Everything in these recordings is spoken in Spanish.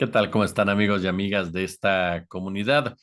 ¿Qué tal? ¿Cómo están amigos y amigas de esta comunidad?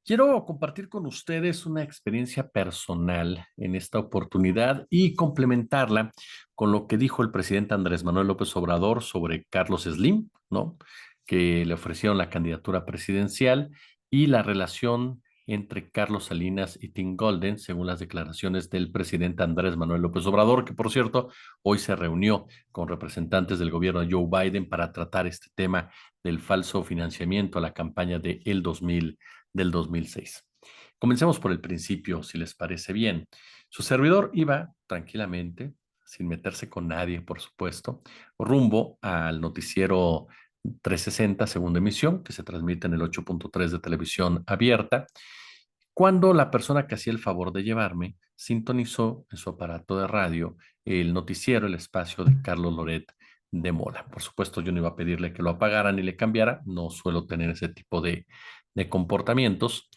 Quiero compartir con ustedes una experiencia personal en esta oportunidad y complementarla con lo que dijo el presidente Andrés Manuel López Obrador sobre Carlos Slim, ¿no? Que le ofrecieron la candidatura presidencial y la relación entre Carlos Salinas y Tim Golden, según las declaraciones del presidente Andrés Manuel López Obrador, que por cierto, hoy se reunió con representantes del gobierno de Joe Biden para tratar este tema del falso financiamiento a la campaña de del 2006. Comencemos por el principio, si les parece bien. Su servidor iba tranquilamente, sin meterse con nadie, por supuesto, rumbo al noticiero 360, segunda emisión, que se transmite en el 8.3 de televisión abierta, cuando la persona que hacía el favor de llevarme sintonizó en su aparato de radio el noticiero, el espacio de Carlos Loret de Mola. Por supuesto, yo no iba a pedirle que lo apagara ni le cambiara, no suelo tener ese tipo de comportamientos,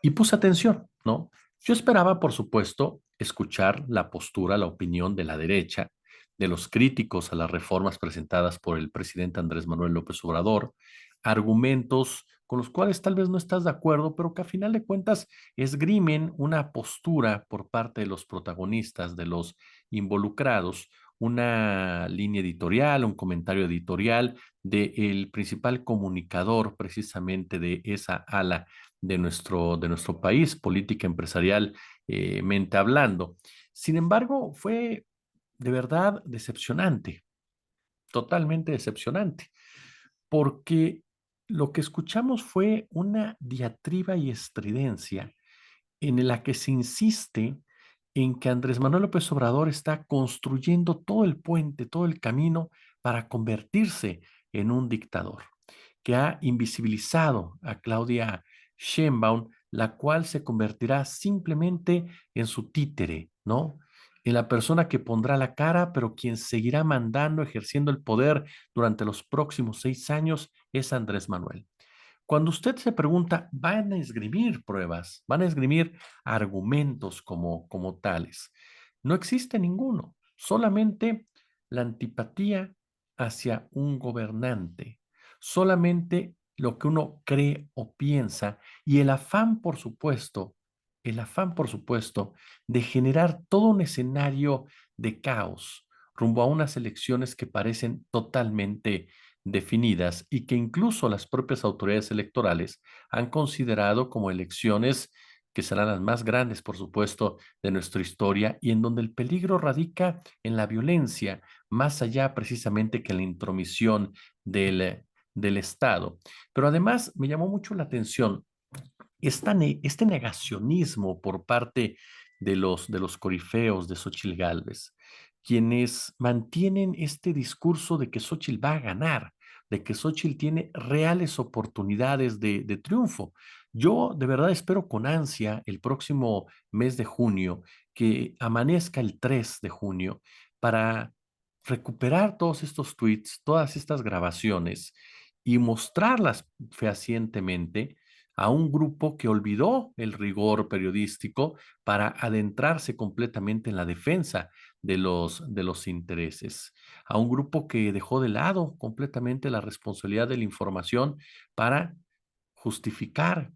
y puse atención, ¿no? Yo esperaba, por supuesto, escuchar la postura, la opinión de la derecha, de los críticos a las reformas presentadas por el presidente Andrés Manuel López Obrador, argumentos con los cuales tal vez no estás de acuerdo, pero que a final de cuentas esgrimen una postura por parte de los protagonistas, de los involucrados, una línea editorial, un comentario editorial del principal comunicador precisamente de esa ala de nuestro país, política empresarial, mente hablando. Sin embargo, fue de verdad decepcionante, totalmente decepcionante, porque lo que escuchamos fue una diatriba y estridencia en la que se insiste en que Andrés Manuel López Obrador está construyendo todo el puente, todo el camino para convertirse en un dictador, que ha invisibilizado a Claudia Sheinbaum, la cual se convertirá simplemente en su títere, ¿no? En la persona que pondrá la cara, pero quien seguirá mandando, ejerciendo el poder durante los próximos 6 años es Andrés Manuel. Cuando usted se pregunta, van a esgrimir pruebas, van a esgrimir argumentos como tales. No existe ninguno, solamente la antipatía hacia un gobernante, solamente lo que uno cree o piensa y el afán, por supuesto, de generar todo un escenario de caos rumbo a unas elecciones que parecen totalmente definidas y que incluso las propias autoridades electorales han considerado como elecciones que serán las más grandes, por supuesto, de nuestra historia y en donde el peligro radica en la violencia, más allá precisamente que en la intromisión del Estado. Pero además me llamó mucho la atención este negacionismo por parte de los corifeos de Xóchitl Gálvez, quienes mantienen este discurso de que Xóchitl va a ganar, de que Xóchitl tiene reales oportunidades de triunfo. Yo de verdad espero con ansia el próximo mes de junio, que amanezca el 3 de junio, para recuperar todos estos tweets, todas estas grabaciones y mostrarlas fehacientemente a un grupo que olvidó el rigor periodístico para adentrarse completamente en la defensa de los intereses, a un grupo que dejó de lado completamente la responsabilidad de la información para justificar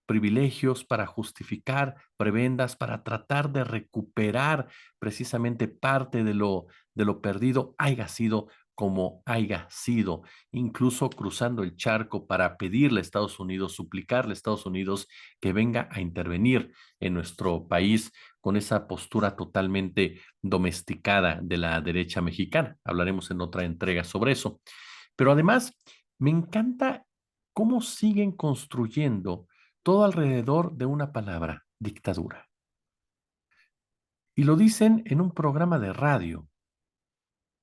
privilegios, para justificar prebendas, para tratar de recuperar precisamente parte de lo perdido, haya sido como haya sido, incluso cruzando el charco para pedirle a Estados Unidos, suplicarle a Estados Unidos que venga a intervenir en nuestro país con esa postura totalmente domesticada de la derecha mexicana. Hablaremos en otra entrega sobre eso. Pero además, me encanta cómo siguen construyendo todo alrededor de una palabra, dictadura. Y lo dicen en un programa de radio,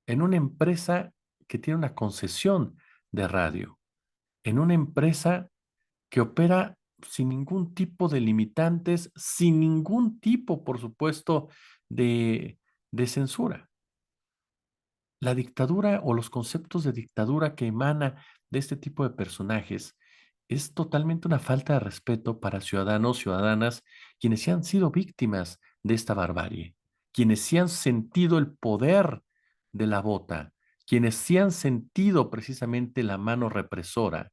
en una empresa que tiene una concesión de radio, en una empresa que opera sin ningún tipo de limitantes, sin ningún tipo, por supuesto, de censura. La dictadura o los conceptos de dictadura que emana de este tipo de personajes es totalmente una falta de respeto para ciudadanos, ciudadanas, quienes sí han sido víctimas de esta barbarie, quienes sí han sentido el poder de la bota, quienes sí han sentido precisamente la mano represora,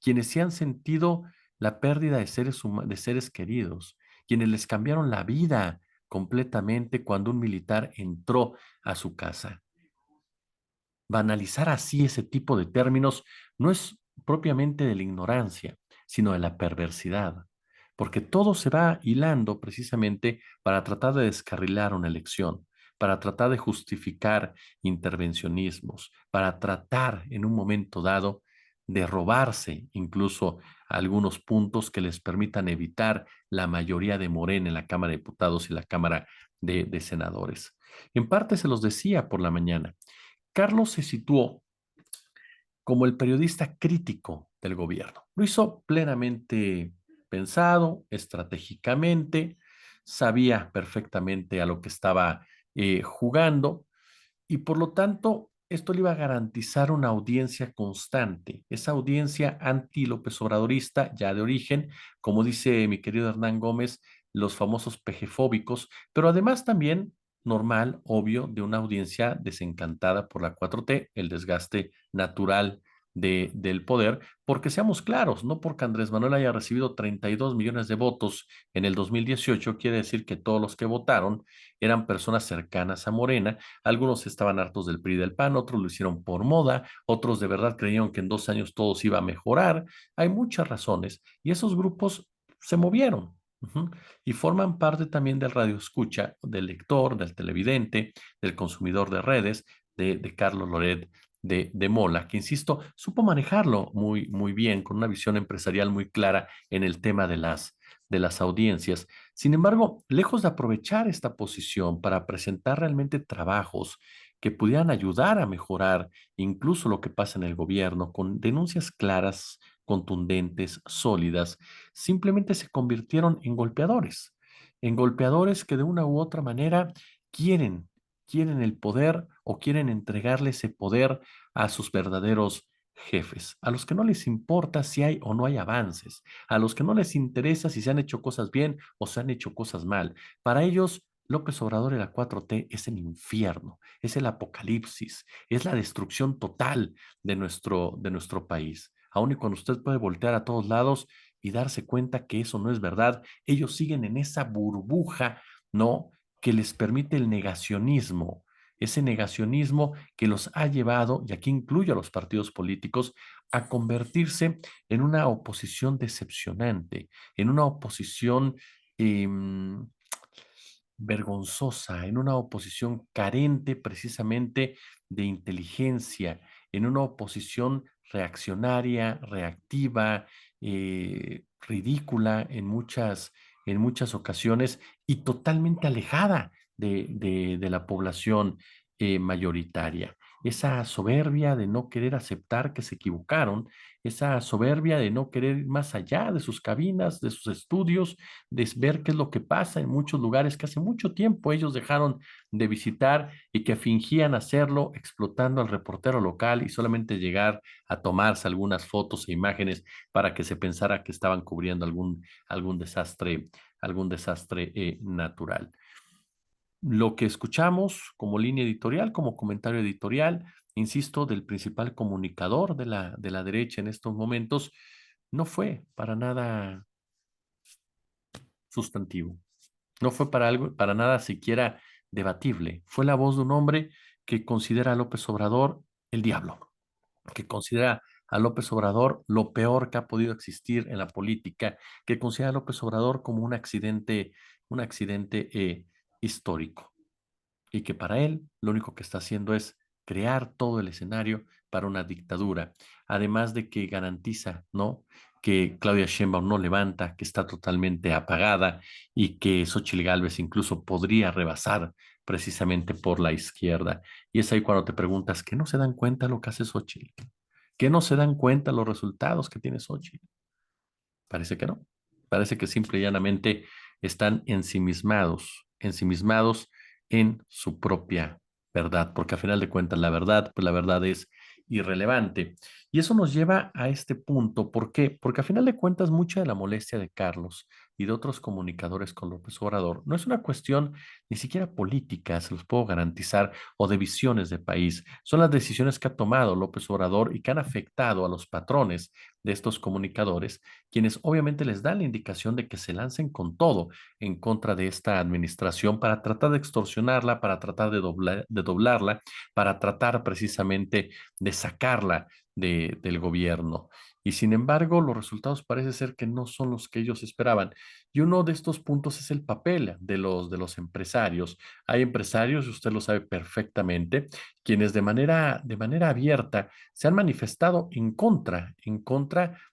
quienes sí han sentido la pérdida de de seres queridos, quienes les cambiaron la vida completamente cuando un militar entró a su casa. Banalizar así ese tipo de términos no es propiamente de la ignorancia, sino de la perversidad, porque todo se va hilando precisamente para tratar de descarrilar una elección, para tratar de justificar intervencionismos, para tratar en un momento dado de robarse incluso algunos puntos que les permitan evitar la mayoría de Morena en la Cámara de Diputados y la Cámara de Senadores. En parte se los decía por la mañana. Carlos se situó como el periodista crítico del gobierno. Lo hizo plenamente pensado, estratégicamente, sabía perfectamente a lo que estaba jugando y por lo tanto esto le iba a garantizar una audiencia constante, esa audiencia anti-López Obradorista ya de origen, como dice mi querido Hernán Gómez, los famosos pejefóbicos, pero además también normal, obvio, de una audiencia desencantada por la 4T, el desgaste natural del poder, porque seamos claros, no porque Andrés Manuel haya recibido 32 millones de votos en el 2018, quiere decir que todos los que votaron eran personas cercanas a Morena. Algunos estaban hartos del PRI y del PAN, otros lo hicieron por moda, otros de verdad creyeron que en 2 años todo se iba a mejorar. Hay muchas razones y esos grupos se movieron. Y forman parte también del radio escucha, del lector, del televidente, del consumidor de redes, de Carlos Loret de Mola, que insisto, supo manejarlo muy, muy bien, con una visión empresarial muy clara en el tema de las audiencias. Sin embargo, lejos de aprovechar esta posición para presentar realmente trabajos que pudieran ayudar a mejorar incluso lo que pasa en el gobierno, con denuncias claras, contundentes, sólidas, simplemente se convirtieron en golpeadores que de una u otra manera quieren, quieren el poder o quieren entregarle ese poder a sus verdaderos jefes, a los que no les importa si hay o no hay avances, a los que no les interesa si se han hecho cosas bien o se han hecho cosas mal. Para ellos, López Obrador y la 4T es el infierno, es el apocalipsis, es la destrucción total de nuestro país. Aun y cuando usted puede voltear a todos lados y darse cuenta que eso no es verdad, ellos siguen en esa burbuja, ¿no? Que les permite el negacionismo, ese negacionismo que los ha llevado, y aquí incluyo a los partidos políticos, a convertirse en una oposición decepcionante, en una oposición eh, vergonzosa, en una oposición carente precisamente de inteligencia, en una oposición reaccionaria, reactiva, ridícula en muchas ocasiones y totalmente alejada de la población mayoritaria. Esa soberbia de no querer aceptar que se equivocaron, esa soberbia de no querer ir más allá de sus cabinas, de sus estudios, de ver qué es lo que pasa en muchos lugares que hace mucho tiempo ellos dejaron de visitar y que fingían hacerlo explotando al reportero local y solamente llegar a tomarse algunas fotos e imágenes para que se pensara que estaban cubriendo algún desastre natural. Lo que escuchamos como línea editorial, como comentario editorial, insisto, del principal comunicador de la derecha en estos momentos, no fue para nada sustantivo. No fue para algo, para nada siquiera debatible. Fue la voz de un hombre que considera a López Obrador el diablo, que considera a López Obrador lo peor que ha podido existir en la política, que considera a López Obrador como un accidente histórico y que para él lo único que está haciendo es crear todo el escenario para una dictadura, además de que garantiza, ¿no? Que Claudia Sheinbaum no levanta, que está totalmente apagada y que Xóchitl Gálvez incluso podría rebasar precisamente por la izquierda. Y es ahí cuando te preguntas, ¿qué no se dan cuenta lo que hace Xóchitl? ¿Qué no se dan cuenta los resultados que tiene Xóchitl? Parece que no. Parece que simple y llanamente están ensimismados en su propia verdad, porque a final de cuentas la verdad, pues la verdad es irrelevante. Y eso nos lleva a este punto. ¿Por qué? Porque a final de cuentas mucha de la molestia de Carlos y de otros comunicadores con López Obrador no es una cuestión ni siquiera política, se los puedo garantizar, o de visiones de país. Son las decisiones que ha tomado López Obrador y que han afectado a los patrones de estos comunicadores, quienes obviamente les dan la indicación de que se lancen con todo en contra de esta administración para tratar de extorsionarla, para tratar de doblarla, para tratar precisamente de sacarla del gobierno. Y sin embargo, los resultados parece ser que no son los que ellos esperaban. Y uno de estos puntos es el papel de los empresarios. Hay empresarios, usted lo sabe perfectamente, quienes de manera abierta se han manifestado en contra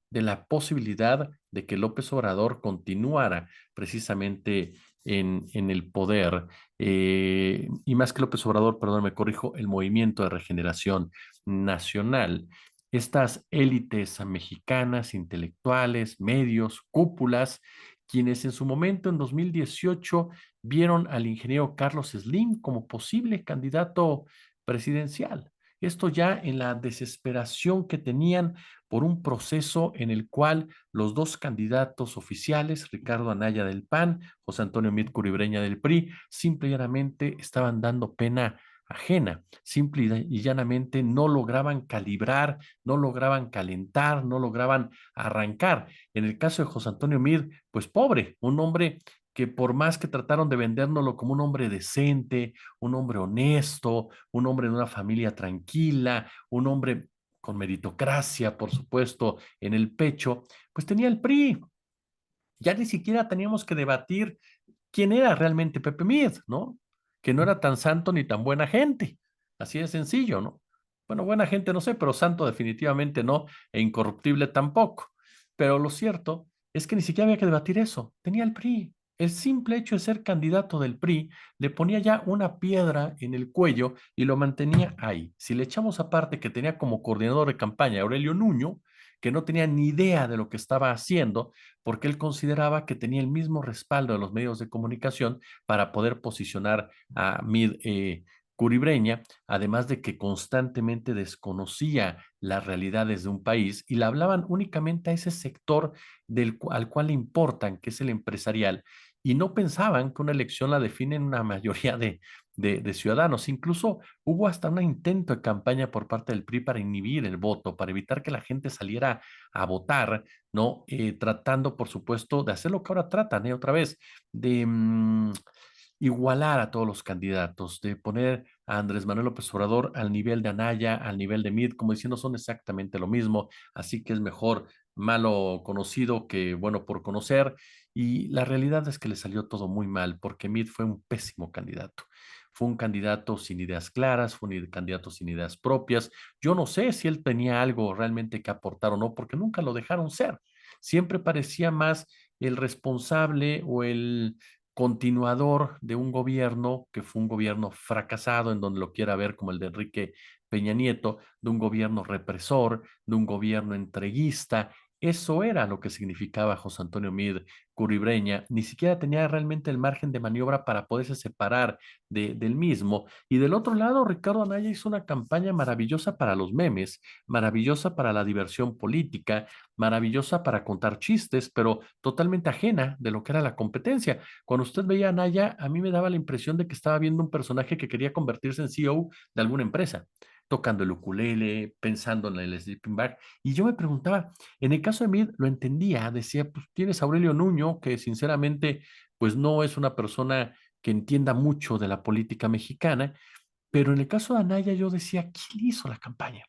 de la posibilidad de que López Obrador continuara precisamente en el poder, y más que López Obrador, perdón, me corrijo, el Movimiento de Regeneración Nacional. Estas élites mexicanas, intelectuales, medios, cúpulas, quienes en su momento, en 2018, vieron al ingeniero Carlos Slim como posible candidato presidencial. Esto ya en la desesperación que tenían por un proceso en el cual los dos candidatos oficiales, Ricardo Anaya del PAN, José Antonio Meade Curibreña del PRI, simple y llanamente estaban dando pena ajena, simple y llanamente no lograban calibrar, no lograban calentar, no lograban arrancar. En el caso de José Antonio Meade, pues pobre, un hombre que por más que trataron de vendérnoslo como un hombre decente, un hombre honesto, un hombre de una familia tranquila, un hombre con meritocracia, por supuesto, en el pecho, pues tenía el PRI. Ya ni siquiera teníamos que debatir quién era realmente Pepe Mid, ¿no? Que no era tan santo ni tan buena gente. Así de sencillo, ¿no? Bueno, buena gente no sé, pero santo definitivamente no, e incorruptible tampoco. Pero lo cierto es que ni siquiera había que debatir eso. Tenía el PRI. El simple hecho de ser candidato del PRI le ponía ya una piedra en el cuello y lo mantenía ahí. Si le echamos aparte que tenía como coordinador de campaña a Aurelio Nuño, que no tenía ni idea de lo que estaba haciendo, porque él consideraba que tenía el mismo respaldo de los medios de comunicación para poder posicionar a Mid Curibreña, además de que constantemente desconocía las realidades de un país y le hablaban únicamente a ese sector al cual le importan, que es el empresarial, y no pensaban que una elección la definen una mayoría de ciudadanos. Incluso hubo hasta un intento de campaña por parte del PRI para inhibir el voto, para evitar que la gente saliera a votar, ¿no? Tratando, por supuesto, de hacer lo que ahora tratan, otra vez, de igualar a todos los candidatos, de poner a Andrés Manuel López Obrador al nivel de Anaya, al nivel de Mid, como diciendo son exactamente lo mismo, así que es mejor malo conocido que bueno por conocer. Y la realidad es que le salió todo muy mal, porque Mid fue un pésimo candidato. Fue un candidato sin ideas claras, fue un candidato sin ideas propias. Yo no sé si él tenía algo realmente que aportar o no, porque nunca lo dejaron ser. Siempre parecía más el responsable o el continuador de un gobierno que fue un gobierno fracasado, en donde lo quiera ver como el de Enrique Peña Nieto, de un gobierno represor, de un gobierno entreguista. Eso era lo que significaba José Antonio Meade Curibreña. Ni siquiera tenía realmente el margen de maniobra para poderse separar del mismo. Y del otro lado, Ricardo Anaya hizo una campaña maravillosa para los memes, maravillosa para la diversión política, maravillosa para contar chistes, pero totalmente ajena de lo que era la competencia. Cuando usted veía a Naya, a mí me daba la impresión de que estaba viendo un personaje que quería convertirse en CEO de alguna empresa, tocando el ukulele, pensando en el sleeping bag. Y yo me preguntaba, en el caso de Mid lo entendía, decía, pues tienes a Aurelio Nuño, que sinceramente, pues no es una persona que entienda mucho de la política mexicana, pero en el caso de Anaya yo decía, ¿quién hizo la campaña?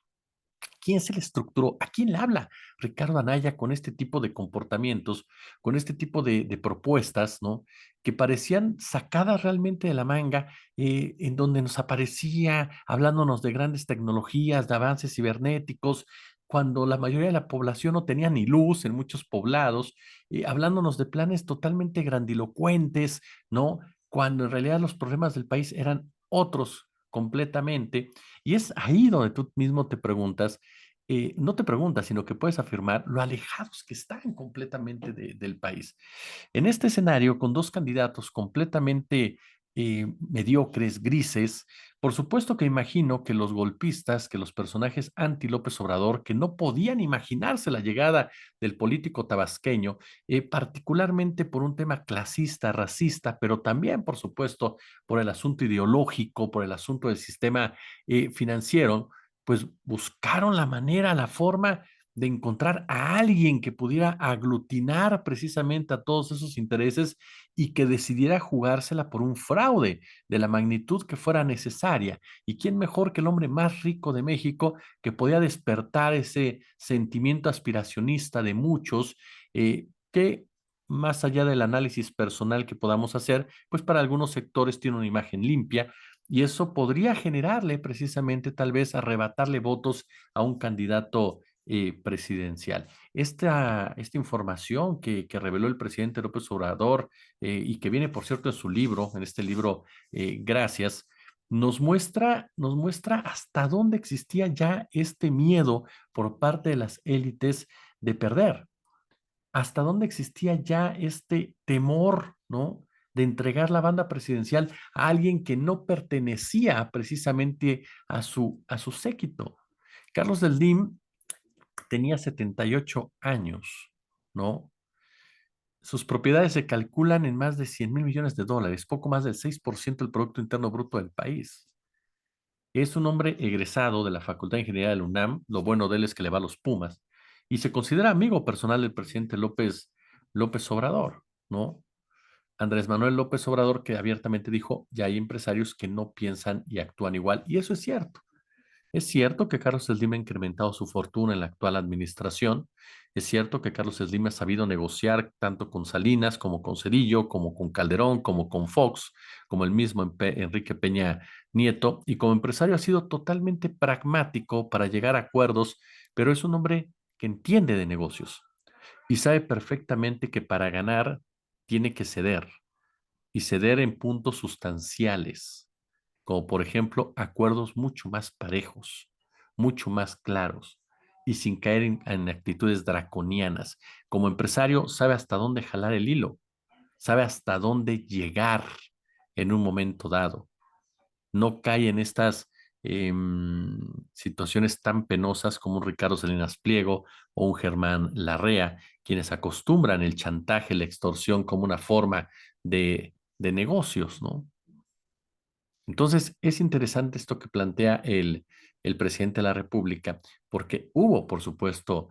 ¿Quién se le estructuró? ¿A quién le habla Ricardo Anaya con este tipo de comportamientos, con este tipo de propuestas, ¿no? Que parecían sacadas realmente de la manga, en donde nos aparecía hablándonos de grandes tecnologías, de avances cibernéticos, cuando la mayoría de la población no tenía ni luz en muchos poblados, hablándonos de planes totalmente grandilocuentes, ¿no? Cuando en realidad los problemas del país eran otros completamente. Y es ahí donde tú mismo te preguntas, no te preguntas, sino que puedes afirmar lo alejados que están completamente del país. En este escenario, con dos candidatos completamente mediocres, grises. Por supuesto que imagino que los golpistas, que los personajes anti López Obrador, que no podían imaginarse la llegada del político tabasqueño, particularmente por un tema clasista, racista, pero también, por supuesto, por el asunto ideológico, por el asunto del sistema financiero, pues buscaron la manera, la forma de encontrar a alguien que pudiera aglutinar precisamente a todos esos intereses y que decidiera jugársela por un fraude de la magnitud que fuera necesaria. ¿Y quién mejor que el hombre más rico de México que podía despertar ese sentimiento aspiracionista de muchos que más allá del análisis personal que podamos hacer, pues para algunos sectores tiene una imagen limpia y eso podría generarle precisamente tal vez arrebatarle votos a un candidato presidencial. Esta información que reveló el presidente López Obrador y que viene, por cierto, en su libro, en este libro, Gracias, nos muestra hasta dónde existía ya este miedo por parte de las élites de perder, hasta dónde existía ya este temor, ¿no? De entregar la banda presidencial a alguien que no pertenecía precisamente a su séquito. Carlos del Dim tenía 78 años, ¿no? Sus propiedades se calculan en más de 100.000 millones de dólares, poco más del 6% del Producto Interno Bruto del país. Es un hombre egresado de la Facultad de Ingeniería de la UNAM, lo bueno de él es que le va a los Pumas, y se considera amigo personal del presidente López Obrador, ¿no? Andrés Manuel López Obrador que abiertamente dijo, ya hay empresarios que no piensan y actúan igual, y eso es cierto. Es cierto que Carlos Slim ha incrementado su fortuna en la actual administración. Es cierto que Carlos Slim ha sabido negociar tanto con Salinas como con Cedillo, como con Calderón, como con Fox, como el mismo Enrique Peña Nieto. Y como empresario ha sido totalmente pragmático para llegar a acuerdos, pero es un hombre que entiende de negocios y sabe perfectamente que para ganar tiene que ceder y ceder en puntos sustanciales como por ejemplo acuerdos mucho más parejos, mucho más claros y sin caer en actitudes draconianas. Como empresario, sabe hasta dónde jalar el hilo, sabe hasta dónde llegar en un momento dado. No cae en estas situaciones tan penosas como un Ricardo Salinas Pliego o un Germán Larrea, quienes acostumbran el chantaje, la extorsión como una forma de negocios, ¿no? Entonces, es interesante esto que plantea el presidente de la República, porque hubo, por supuesto,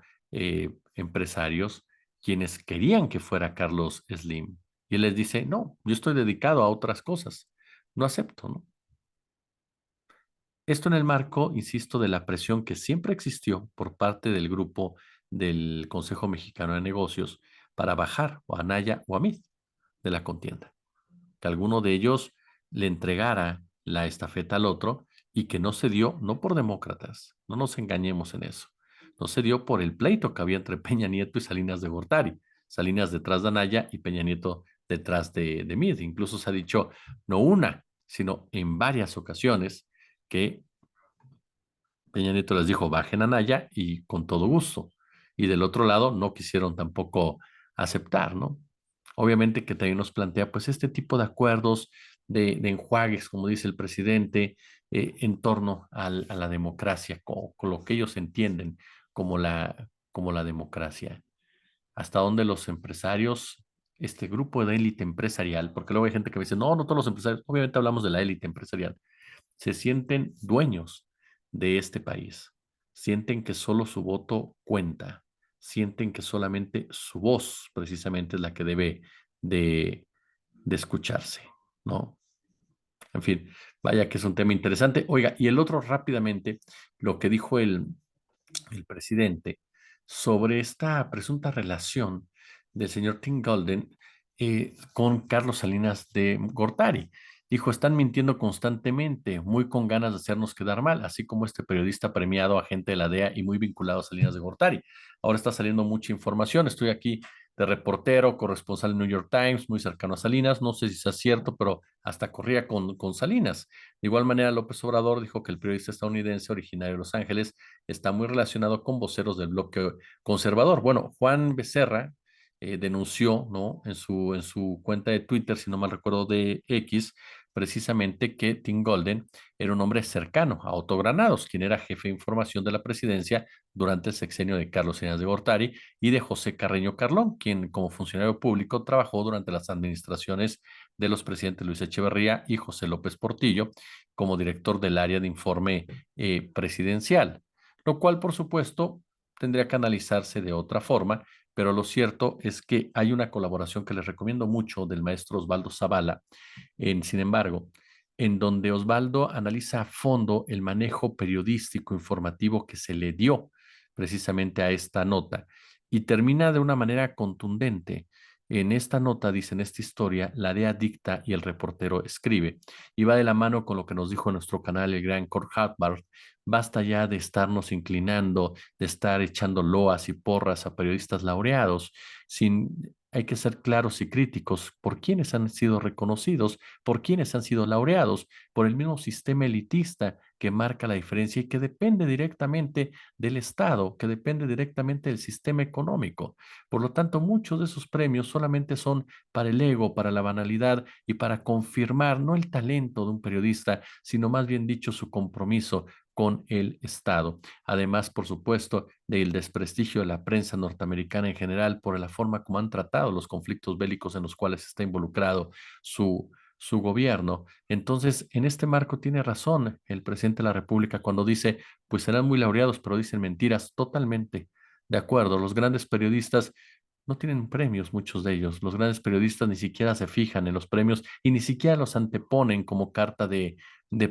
empresarios quienes querían que fuera Carlos Slim. Y él les dice, no, yo estoy dedicado a otras cosas, no acepto, ¿no? Esto en el marco, insisto, de la presión que siempre existió por parte del grupo del Consejo Mexicano de Negocios para bajar o a Anaya o a Mid de la contienda, que alguno de ellos le entregara la estafeta al otro y que no se dio, no por demócratas, no nos engañemos en eso, no se dio por el pleito que había entre Peña Nieto y Salinas de Gortari, Salinas detrás de Anaya y Peña Nieto detrás de Mid. Incluso se ha dicho no una, sino en varias ocasiones que Peña Nieto les dijo bajen a Anaya y con todo gusto. Y del otro lado no quisieron tampoco aceptar, ¿no? Obviamente que también nos plantea pues este tipo de acuerdos, de enjuagues, como dice el presidente, en torno a la democracia, con lo que ellos entienden como la democracia. Hasta donde los empresarios, este grupo de élite empresarial, porque luego hay gente que me dice, no, no todos los empresarios, obviamente hablamos de la élite empresarial, se sienten dueños de este país, sienten que solo su voto cuenta, sienten que solamente su voz precisamente es la que debe de, de escucharse, ¿no? En fin, vaya que es un tema interesante. Oiga, y el otro rápidamente, lo que dijo el presidente sobre esta presunta relación del señor Tim Golden con Carlos Salinas de Gortari. Dijo, están mintiendo constantemente, muy con ganas de hacernos quedar mal, así como este periodista premiado, agente de la DEA y muy vinculado a Salinas de Gortari. Ahora está saliendo mucha información. Estoy aquí de reportero, corresponsal en New York Times, muy cercano a Salinas. No sé si sea cierto, pero hasta corría con Salinas. De igual manera, López Obrador dijo que el periodista estadounidense originario de Los Ángeles está muy relacionado con voceros del bloque conservador. Bueno, Juan Becerra denunció, ¿no? En su cuenta de Twitter, si no mal recuerdo, de X, precisamente que Tim Golden era un hombre cercano a Otto Granados, quien era jefe de información de la presidencia durante el sexenio de Carlos Salinas de Gortari y de José Carreño Carlón, quien como funcionario público trabajó durante las administraciones de los presidentes Luis Echeverría y José López Portillo como director del área de informe presidencial, lo cual, por supuesto, tendría que analizarse de otra forma, pero lo cierto es que hay una colaboración que les recomiendo mucho del maestro Osvaldo Zavala, sin embargo, en donde Osvaldo analiza a fondo el manejo periodístico informativo que se le dio precisamente a esta nota y termina de una manera contundente. En esta nota, dice, en esta historia, la DEA dicta y el reportero escribe. Y va de la mano con lo que nos dijo en nuestro canal el gran Kurt Hartberg. Basta ya de estarnos inclinando, de estar echando loas y porras a periodistas laureados. Hay que ser claros y críticos por quienes han sido reconocidos, por quienes han sido laureados, por el mismo sistema elitista que marca la diferencia y que depende directamente del Estado, que depende directamente del sistema económico. Por lo tanto, muchos de esos premios solamente son para el ego, para la banalidad y para confirmar no el talento de un periodista, sino más bien dicho su compromiso con el Estado. Además, por supuesto, del desprestigio de la prensa norteamericana en general por la forma como han tratado los conflictos bélicos en los cuales está involucrado su gobierno. Entonces, en este marco tiene razón el presidente de la República cuando dice, pues serán muy laureados, pero dicen mentiras totalmente. De acuerdo, los grandes periodistas no tienen premios, muchos de ellos. Los grandes periodistas ni siquiera se fijan en los premios y ni siquiera los anteponen como carta de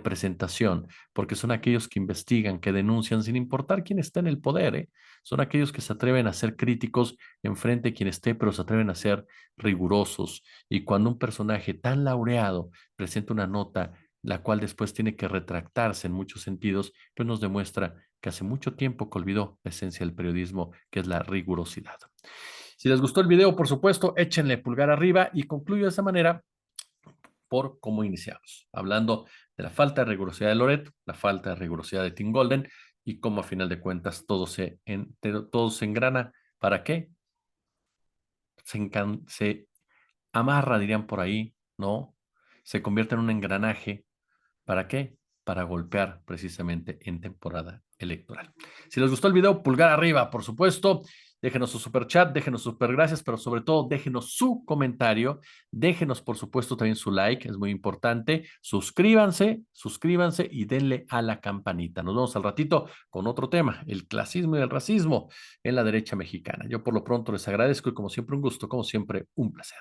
presentación, porque son aquellos que investigan, que denuncian, sin importar quién está en el poder, ¿eh? Son aquellos que se atreven a ser críticos enfrente de quien esté, pero se atreven a ser rigurosos. Y cuando un personaje tan laureado presenta una nota, la cual después tiene que retractarse en muchos sentidos, pues nos demuestra que hace mucho tiempo que olvidó la esencia del periodismo, que es la rigurosidad. Si les gustó el video, por supuesto, échenle pulgar arriba y concluyo de esa manera por cómo iniciamos, hablando de la falta de rigurosidad de Loret, la falta de rigurosidad de Tim Golden y cómo a final de cuentas todo se engrana. ¿Para qué? Se amarra, dirían por ahí, ¿no? Se convierte en un engranaje. ¿Para qué? Para golpear precisamente en temporada electoral. Si les gustó el video, pulgar arriba, por supuesto. Déjenos su super chat, déjenos super gracias, pero sobre todo déjenos su comentario. Déjenos, por supuesto, también su like, es muy importante. Suscríbanse y denle a la campanita. Nos vemos al ratito con otro tema, el clasismo y el racismo en la derecha mexicana. Yo por lo pronto les agradezco y como siempre un gusto, como siempre un placer.